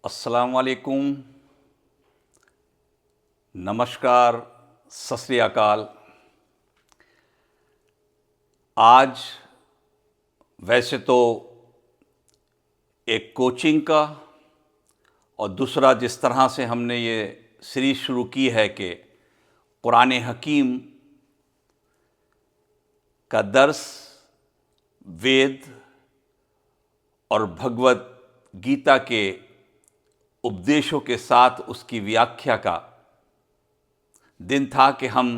अस्सलाम वालेकुम, नमस्कार, सत श्री अकाल। आज वैसे तो एक कोचिंग का और दूसरा जिस तरह से हमने ये सीरीज शुरू की है कि कुरान हकीम का दर्स वेद और भगवत गीता के उपदेशों के साथ उसकी व्याख्या का दिन था कि हम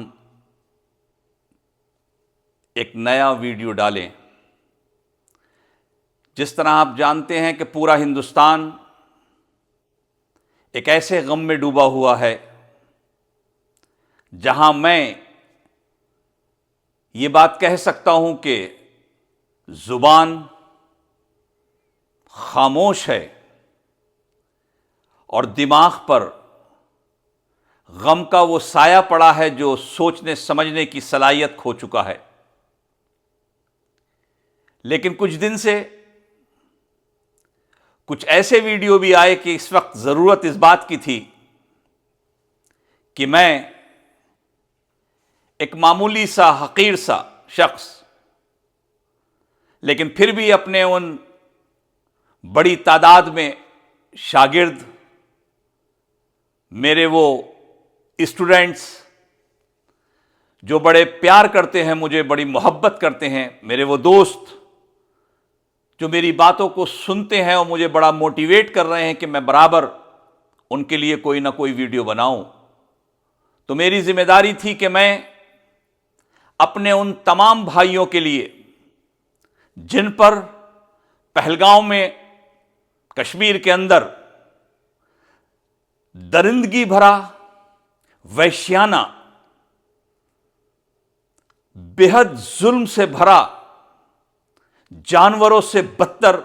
एक नया वीडियो डालें। जिस तरह आप जानते हैं कि पूरा हिंदुस्तान एक ऐसे गम में डूबा हुआ है जहां मैं ये बात कह सकता हूं कि जुबान खामोश है और दिमाग पर गम का वो साया पड़ा है जो सोचने समझने की सलाहियत खो चुका है। लेकिन कुछ दिन से कुछ ऐसे वीडियो भी आए कि इस वक्त जरूरत इस बात की थी कि मैं एक मामूली सा हकीर सा शख्स, लेकिन फिर भी अपने उन बड़ी तादाद में शागिर्द, मेरे वो स्टूडेंट्स जो बड़े प्यार करते हैं, मुझे बड़ी मोहब्बत करते हैं, मेरे वो दोस्त जो मेरी बातों को सुनते हैं और मुझे बड़ा मोटिवेट कर रहे हैं कि मैं बराबर उनके लिए कोई ना कोई वीडियो बनाऊं, तो मेरी जिम्मेदारी थी कि मैं अपने उन तमाम भाइयों के लिए जिन पर पहलगांव में कश्मीर के अंदर दरिंदगी भरा, वैश्याना, बेहद जुल्म से भरा, जानवरों से बदतर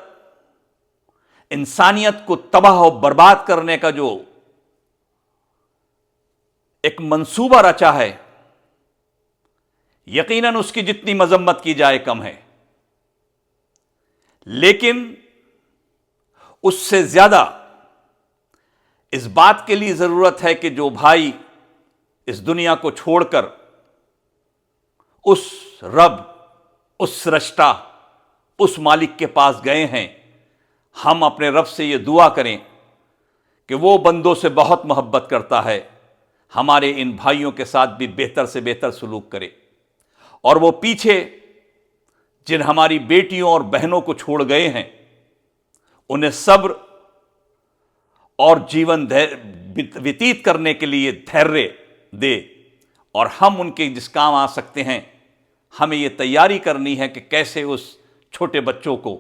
इंसानियत को तबाह और बर्बाद करने का जो एक मंसूबा रचा है, यकीनन उसकी जितनी मजम्मत की जाए कम है। लेकिन उससे ज्यादा इस बात के लिए जरूरत है कि जो भाई इस दुनिया को छोड़कर उस रब, उस सृष्टा, उस मालिक के पास गए हैं, हम अपने रब से ये दुआ करें कि वो बंदों से बहुत मोहब्बत करता है, हमारे इन भाइयों के साथ भी बेहतर से बेहतर सलूक करे, और वो पीछे जिन हमारी बेटियों और बहनों को छोड़ गए हैं उन्हें सब्र और जीवन व्यतीत करने के लिए धैर्य दे, और हम उनके जिस काम आ सकते हैं हमें यह तैयारी करनी है कि कैसे उस छोटे बच्चों को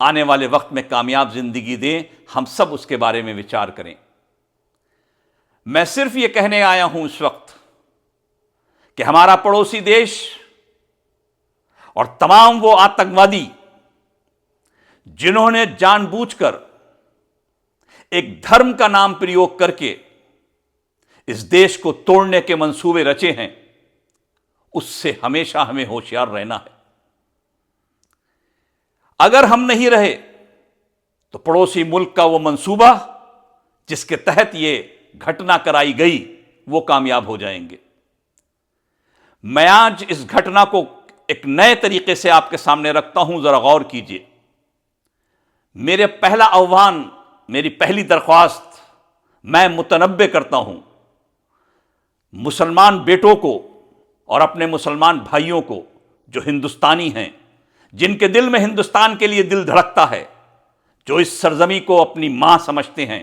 आने वाले वक्त में कामयाब जिंदगी दें। हम सब उसके बारे में विचार करें। मैं सिर्फ ये कहने आया हूं इस वक्त कि हमारा पड़ोसी देश और तमाम वो आतंकवादी जिन्होंने जानबूझकर एक धर्म का नाम प्रयोग करके इस देश को तोड़ने के मंसूबे रचे हैं, उससे हमेशा हमें होशियार रहना है। अगर हम नहीं रहे तो पड़ोसी मुल्क का वो मंसूबा जिसके तहत ये घटना कराई गई वो कामयाब हो जाएंगे। मैं आज इस घटना को एक नए तरीके से आपके सामने रखता हूं, जरा गौर कीजिए। मेरे पहला आह्वान, मेरी पहली दरख्वास्त मैं मुतनब्बे करता हूं मुसलमान बेटों को और अपने मुसलमान भाइयों को जो हिंदुस्तानी हैं, जिनके दिल में हिंदुस्तान के लिए दिल धड़कता है, जो इस सरजमी को अपनी मां समझते हैं,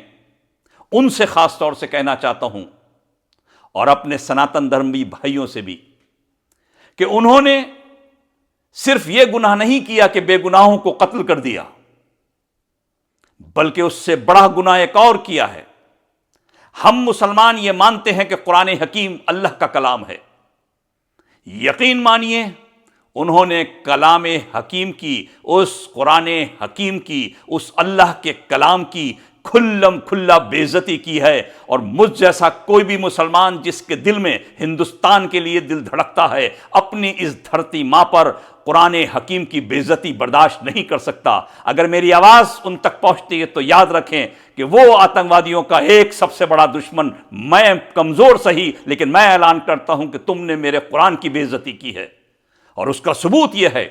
उनसे खास तौर से कहना चाहता हूं, और अपने सनातन धर्मी भाइयों से भी, कि उन्होंने सिर्फ यह गुनाह नहीं किया कि बेगुनाहों को कत्ल कर दिया, बल्कि उससे बड़ा गुनाह एक और किया है। हम मुसलमान ये मानते हैं कि कुरान हकीम अल्लाह का कलाम है। यकीन मानिए उन्होंने कलाम हकीम की, उस कुरान हकीम की, उस अल्लाह के कलाम की खुल्लम खुल्ला बेइज्जती की है। और मुझ जैसा कोई भी मुसलमान जिसके दिल में हिंदुस्तान के लिए दिल धड़कता है, अपनी इस धरती मां पर कुरान हकीम की बेइज्जती बर्दाश्त नहीं कर सकता। अगर मेरी आवाज उन तक पहुंचती है तो याद रखें कि वो आतंकवादियों का एक सबसे बड़ा दुश्मन मैं, कमजोर सही, लेकिन मैं ऐलान करता हूं कि तुमने मेरे कुरान की बेइज्जती की है। और उसका सबूत यह है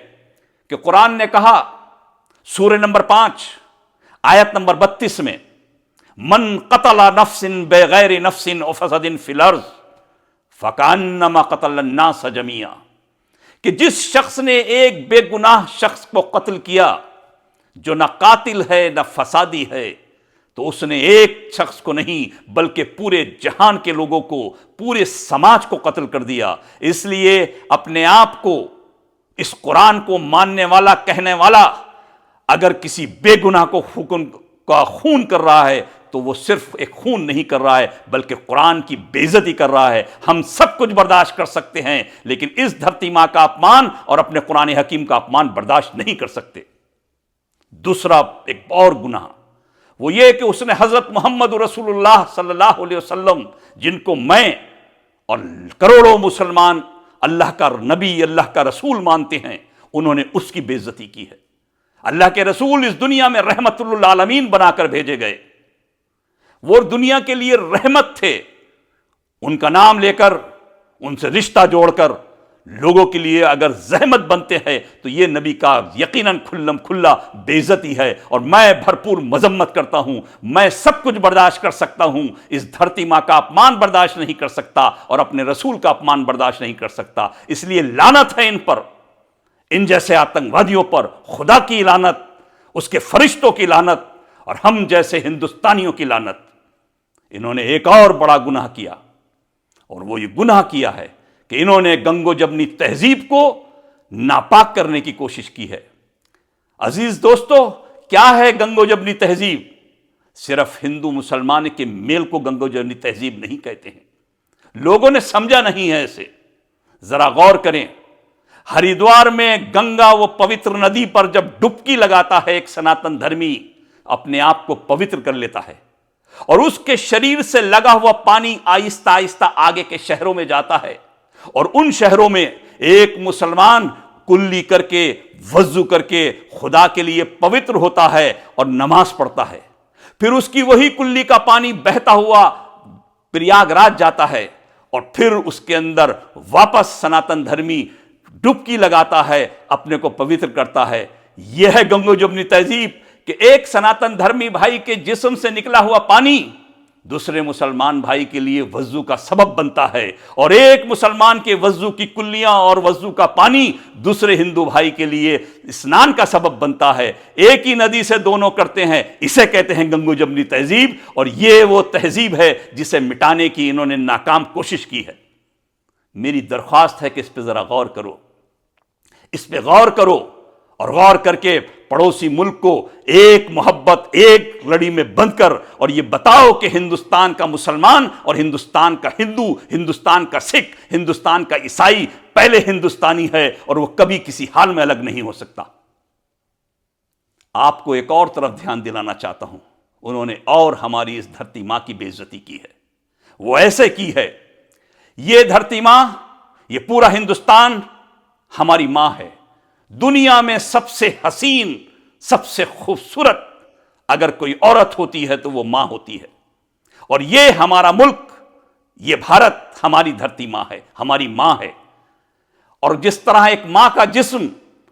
कि कुरान ने कहा सूरह नंबर 5 आयत नंबर 32 में, मन कतला नफ्सिन बेगैर नफ्सिन व फसदिन फिल अर्ज़ फकान्नमा कतल अन्नास जमिया, कि जिस शख्स ने एक बेगुनाह शख्स को कत्ल किया जो ना कातिल है ना फसादी है, तो उसने एक शख्स को नहीं बल्कि पूरे जहान के लोगों को, पूरे समाज को कत्ल कर दिया। इसलिए अपने आप को इस कुरान को मानने वाला, कहने वाला अगर किसी बेगुनाह को हुक्म का खून कर रहा है तो वो सिर्फ एक खून नहीं कर रहा है बल्कि कुरान की बेइज्जती कर रहा है। हम सब कुछ बर्दाश्त कर सकते हैं लेकिन इस धरती मां का अपमान और अपने कुरान हकीम का अपमान बर्दाश्त नहीं कर सकते। दूसरा एक और गुनाह वो ये कि उसने हजरत मोहम्मद रसूलुल्लाह सल्लल्लाहु अलैहि वसल्लम, जिनको मैं और करोड़ों मुसलमान अल्लाह का नबी, अल्लाह का रसूल मानते हैं, उन्होंने उसकी बेइज्जती की है। अल्लाह के रसूल इस दुनिया में रहमतुल आलमीन बनाकर भेजे गए, वो दुनिया के लिए रहमत थे। उनका नाम लेकर, उनसे रिश्ता जोड़कर लोगों के लिए अगर जहमत बनते हैं तो यह नबी का यकीनन खुल्लम खुल्ला बेइज्जती है। और मैं भरपूर मजम्मत करता हूं, मैं सब कुछ बर्दाश्त कर सकता हूं, इस धरती मां का अपमान बर्दाश्त नहीं कर सकता और अपने रसूल का अपमान बर्दाश्त नहीं कर सकता। इसलिए लानत है इन पर, इन जैसे आतंकवादियों पर खुदा की लानत, उसके फरिश्तों की लानत और हम जैसे हिंदुस्तानियों की लानत। इन्होंने एक और बड़ा गुनाह किया और वो ये गुनाह किया है कि इन्होंने गंगो जमनी तहजीब को नापाक करने की कोशिश की है। अजीज दोस्तों, क्या है गंगो जमनी तहजीब? सिर्फ हिंदू मुसलमान के मेल को गंगो जमनी तहजीब नहीं कहते हैं। लोगों ने समझा नहीं है इसे, जरा गौर करें। हरिद्वार में गंगा, वो पवित्र नदी पर जब डुबकी लगाता है एक सनातन धर्मी, अपने आप को पवित्र कर लेता है और उसके शरीर से लगा हुआ पानी आहिस्ता आहिस्ता आगे के शहरों में जाता है और उन शहरों में एक मुसलमान कुल्ली करके, वज़ू करके खुदा के लिए पवित्र होता है और नमाज पढ़ता है। फिर उसकी वही कुल्ली का पानी बहता हुआ प्रयागराज जाता है और फिर उसके अंदर वापस सनातन धर्मी डुबकी लगाता है, अपने को पवित्र करता है। यह है गंगो जमनी तहजीब कि एक सनातन धर्मी भाई के जिस्म से निकला हुआ पानी दूसरे मुसलमान भाई के लिए वज़ू का सबब बनता है और एक मुसलमान के वज़ू की कुल्लियां और वज़ू का पानी दूसरे हिंदू भाई के लिए स्नान का सबब बनता है। एक ही नदी से दोनों करते हैं, इसे कहते हैं गंगो जमनी तहजीब। और यह वो तहजीब है जिसे मिटाने की इन्होंने नाकाम कोशिश की है। मेरी दरख्वास्त है कि इस पर जरा गौर करो, इस पर गौर करो और गौर करके पड़ोसी मुल्क को एक मोहब्बत, एक लड़ी में बंधकर और ये बताओ कि हिंदुस्तान का मुसलमान और हिंदुस्तान का हिंदू, हिंदुस्तान का सिख, हिंदुस्तान का ईसाई पहले हिंदुस्तानी है और वो कभी किसी हाल में अलग नहीं हो सकता। आपको एक और तरफ ध्यान दिलाना चाहता हूं, उन्होंने और हमारी इस धरती मां की बेइज्जती की है। वो ऐसे की है, ये धरती मां, ये पूरा हिंदुस्तान हमारी मां है। दुनिया में सबसे हसीन, सबसे खूबसूरत अगर कोई औरत होती है तो वो मां होती है। और ये हमारा मुल्क, ये भारत हमारी धरती मां है, हमारी मां है। और जिस तरह एक मां का जिस्म,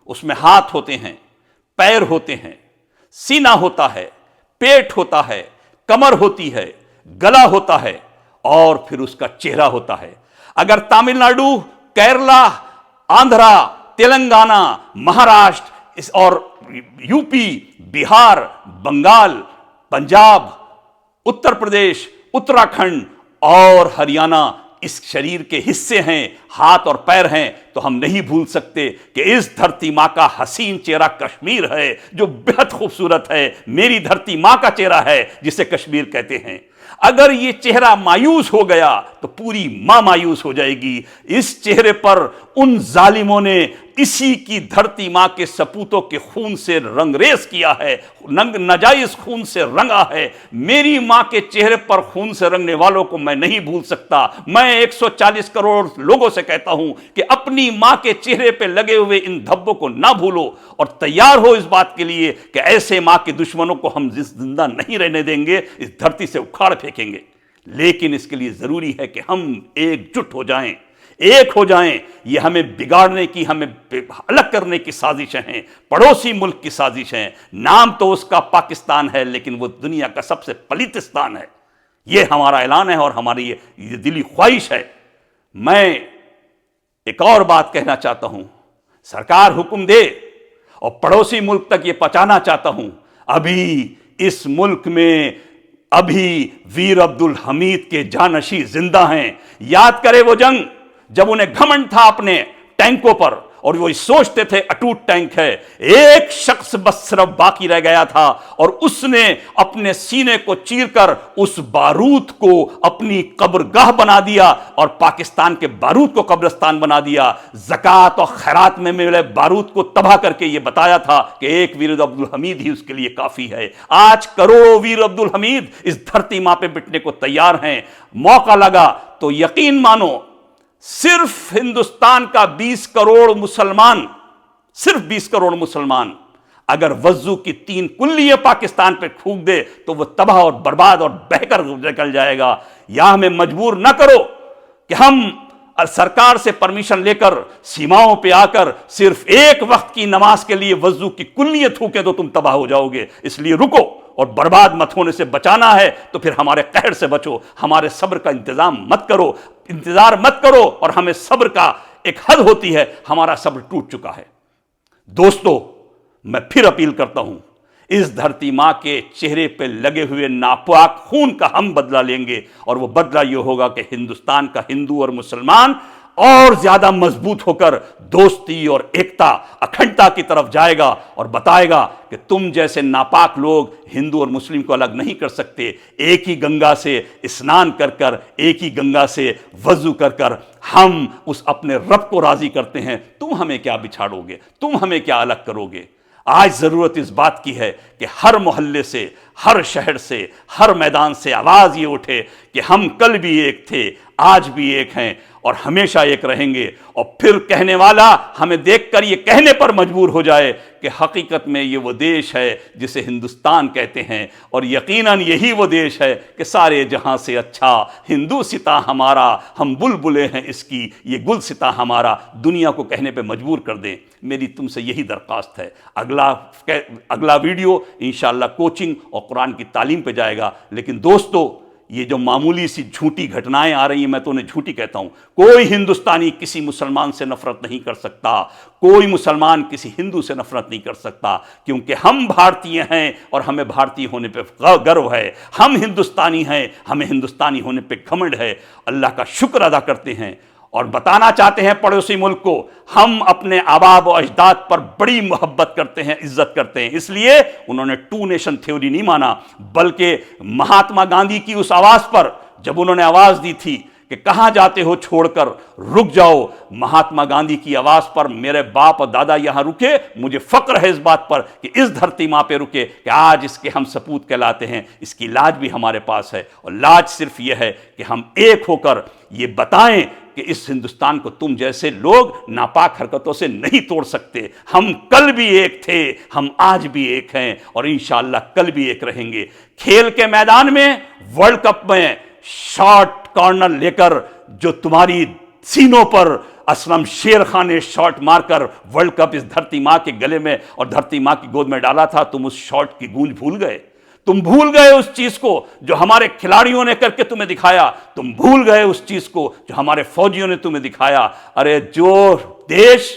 उसमें हाथ होते हैं, पैर होते हैं, सीना होता है, पेट होता है, कमर होती है, गला होता है और फिर उसका चेहरा होता है। अगर तमिलनाडु, केरला, आंध्रा, तेलंगाना, महाराष्ट्र और यूपी, बिहार, बंगाल, पंजाब, उत्तर प्रदेश, उत्तराखंड और हरियाणा इस शरीर के हिस्से हैं, हाथ और पैर हैं, तो हम नहीं भूल सकते कि इस धरती मां का हसीन चेहरा कश्मीर है, जो बेहद खूबसूरत है। मेरी धरती मां का चेहरा है जिसे कश्मीर कहते हैं। अगर ये चेहरा मायूस हो गया तो पूरी मां मायूस हो जाएगी। इस चेहरे पर उन जालिमों ने इसी की धरती मां के सपूतों के खून से रंगरेज किया है, नाजायज खून से रंगा है। मेरी मां के चेहरे पर खून से रंगने वालों को मैं नहीं भूल सकता। मैं 140 करोड़ लोगों से कहता हूं कि अपनी मां के चेहरे पे लगे हुए इन धब्बों को ना भूलो और तैयार हो इस बात के लिए कि ऐसे मां के दुश्मनों को हम जिंदा नहीं रहने देंगे, इस धरती से उखाड़ फेंकेंगे। लेकिन इसके लिए जरूरी है कि हम एकजुट हो जाएं, एक हो जाएं। ये हमें बिगाड़ने की, हमें अलग करने की साजिशें हैं, पड़ोसी मुल्क की साजिशें। नाम तो उसका पाकिस्तान है, लेकिन वो दुनिया का सबसे पलितिस्तान है। ये हमारा ऐलान है और हमारी ये दिली ख्वाहिश है। मैं एक और बात कहना चाहता हूं, सरकार हुक्म दे और पड़ोसी मुल्क तक ये पहुंचाना चाहता हूं। अभी इस मुल्क में वीर अब्दुल हमीद के जानशी जिंदा हैं। याद करे वो जंग जब उन्हें घमंड था अपने टैंकों पर और वो सोचते थे अटूट टैंक है। एक शख्स बस सिर्फ बाकी रह गया था और उसने अपने सीने को चीरकर उस बारूद को अपनी कब्रगाह बना दिया और पाकिस्तान के बारूद को कब्रिस्तान बना दिया। ज़कात और खैरात में मिले बारूद को तबाह करके ये बताया था कि एक वीर अब्दुल हमीद ही उसके लिए काफी है। आज करोड़ों वीर अब्दुल हमीद इस धरती मां पे बिटने को तैयार हैं। मौका लगा तो यकीन मानो, सिर्फ हिंदुस्तान का 20 करोड़ मुसलमान, सिर्फ 20 करोड़ मुसलमान अगर वज्जू की 3 कुल्लियां पाकिस्तान पे फूंक दे तो वह तबाह और बर्बाद और बहकर निकल जाएगा। या हमें मजबूर ना करो कि हम सरकार से परमिशन लेकर सीमाओं पे आकर सिर्फ एक वक्त की नमाज के लिए वज्जू की कुल्लियां थूके तो तुम तबाह हो जाओगे। इसलिए रुको और बर्बाद मत होने से बचाना है तो फिर हमारे कहर से बचो, हमारे सब्र का इंतजाम मत करो, इंतजार मत करो। और हमें सब्र का एक हद होती है, हमारा सब्र टूट चुका है। दोस्तों, मैं फिर अपील करता हूं, इस धरती मां के चेहरे पे लगे हुए नापाक खून का हम बदला लेंगे और वो बदला यह होगा कि हिंदुस्तान का हिंदू और मुसलमान और ज्यादा मजबूत होकर दोस्ती और एकता, अखंडता की तरफ जाएगा और बताएगा कि तुम जैसे नापाक लोग हिंदू और मुस्लिम को अलग नहीं कर सकते। एक ही गंगा से स्नान कर कर, एक ही गंगा से वजू कर कर हम उस अपने रब को राजी करते हैं। तुम हमें क्या बिछाड़ोगे, तुम हमें क्या अलग करोगे। आज जरूरत इस बात की है कि हर मोहल्ले से, हर शहर से, हर मैदान से आवाज ये उठे कि हम कल भी एक थे, आज भी एक हैं और हमेशा एक रहेंगे। और फिर कहने वाला हमें देखकर ये कहने पर मजबूर हो जाए कि हकीकत में ये वो देश है जिसे हिंदुस्तान कहते हैं और यकीनन यही वो देश है कि सारे जहां से अच्छा हिंदू सिता हमारा, हम बुलबुले हैं इसकी, ये गुल सिता हमारा, दुनिया को कहने पे मजबूर कर दें। मेरी तुमसे यही दरख्वास्त है। अगला वीडियो इंशाअल्लाह कोचिंग और कुरान की तालीम पे जाएगा। लेकिन दोस्तों, ये जो मामूली सी झूठी घटनाएं आ रही हैं, मैं तो उन्हें झूठी कहता हूं। कोई हिंदुस्तानी किसी मुसलमान से नफरत नहीं कर सकता, कोई मुसलमान किसी हिंदू से नफरत नहीं कर सकता, क्योंकि हम भारतीय हैं और हमें भारतीय होने पे गर्व है। हम हिंदुस्तानी हैं, हमें हिंदुस्तानी होने पे घमंड है। अल्लाह का शुक्र अदा करते हैं और बताना चाहते हैं पड़ोसी मुल्क को, हम अपने आबाब और अजदाद पर बड़ी मोहब्बत करते हैं, इज्जत करते हैं। इसलिए उन्होंने 2 नेशन थ्योरी नहीं माना, बल्कि महात्मा गांधी की उस आवाज पर जब उन्होंने आवाज दी थी कि कहां जाते हो छोड़कर, रुक जाओ, महात्मा गांधी की आवाज पर मेरे बाप और दादा यहां रुके। मुझे फक्र है इस बात पर कि इस धरती मां पे रुके कि आज इसके हम सपूत कहलाते हैं। इसकी लाज भी हमारे पास है और लाज सिर्फ यह है कि हम एक होकर ये बताएं कि इस हिंदुस्तान को तुम जैसे लोग नापाक हरकतों से नहीं तोड़ सकते। हम कल भी एक थे, हम आज भी एक हैं और इंशाअल्लाह कल भी एक रहेंगे। खेल के मैदान में, वर्ल्ड कप में शॉट कॉर्नर लेकर जो तुम्हारी सीनों पर असलम शेर खान ने शॉट मारकर वर्ल्ड कप इस धरती मां के गले में और धरती मां की गोद में डाला था, तुम उस शॉट की गूंज भूल गए। तुम भूल गए उस चीज को जो हमारे खिलाड़ियों ने करके तुम्हें दिखाया। तुम भूल गए उस चीज को जो हमारे फौजियों ने तुम्हें दिखाया। अरे जो देश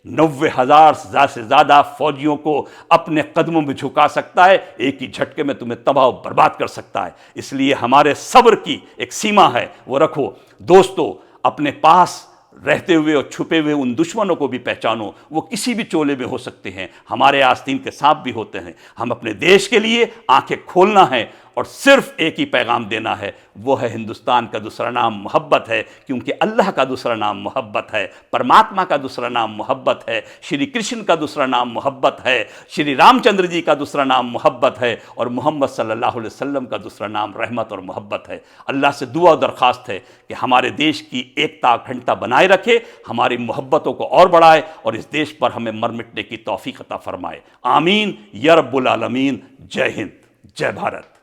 90,000 से ज्यादा फौजियों को अपने कदमों में झुका सकता है, एक ही झटके में तुम्हें तबाह और बर्बाद कर सकता है। इसलिए हमारे सब्र की एक सीमा है, वो रखो। दोस्तों, अपने पास रहते हुए और छुपे हुए उन दुश्मनों को भी पहचानो, वो किसी भी चोले में हो सकते हैं, हमारे आस्तीन के सांप भी होते हैं। हम अपने देश के लिए आंखें खोलना है और सिर्फ एक ही पैगाम देना है, वो है हिंदुस्तान का दूसरा नाम मोहब्बत है, क्योंकि अल्लाह का दूसरा नाम मोहब्बत है, परमात्मा का दूसरा नाम मोहब्बत है, श्री कृष्ण का दूसरा नाम मोहब्बत है, श्री रामचंद्र जी का दूसरा नाम मोहब्बत है, और मोहम्मद सल्लल्लाहु अलैहि वसल्लम का दूसरा नाम रहमत और मोहब्बत है। अल्लाह से दुआ और दरख्वास्त है कि हमारे देश की एकता अखंडता बनाए रखे, हमारी मोहब्बतों को और बढ़ाए और इस देश पर हमें मर मिटने की तौफीक अता फरमाए। आमीन या रब्बुल आलमीन। जय हिंद, जय भारत।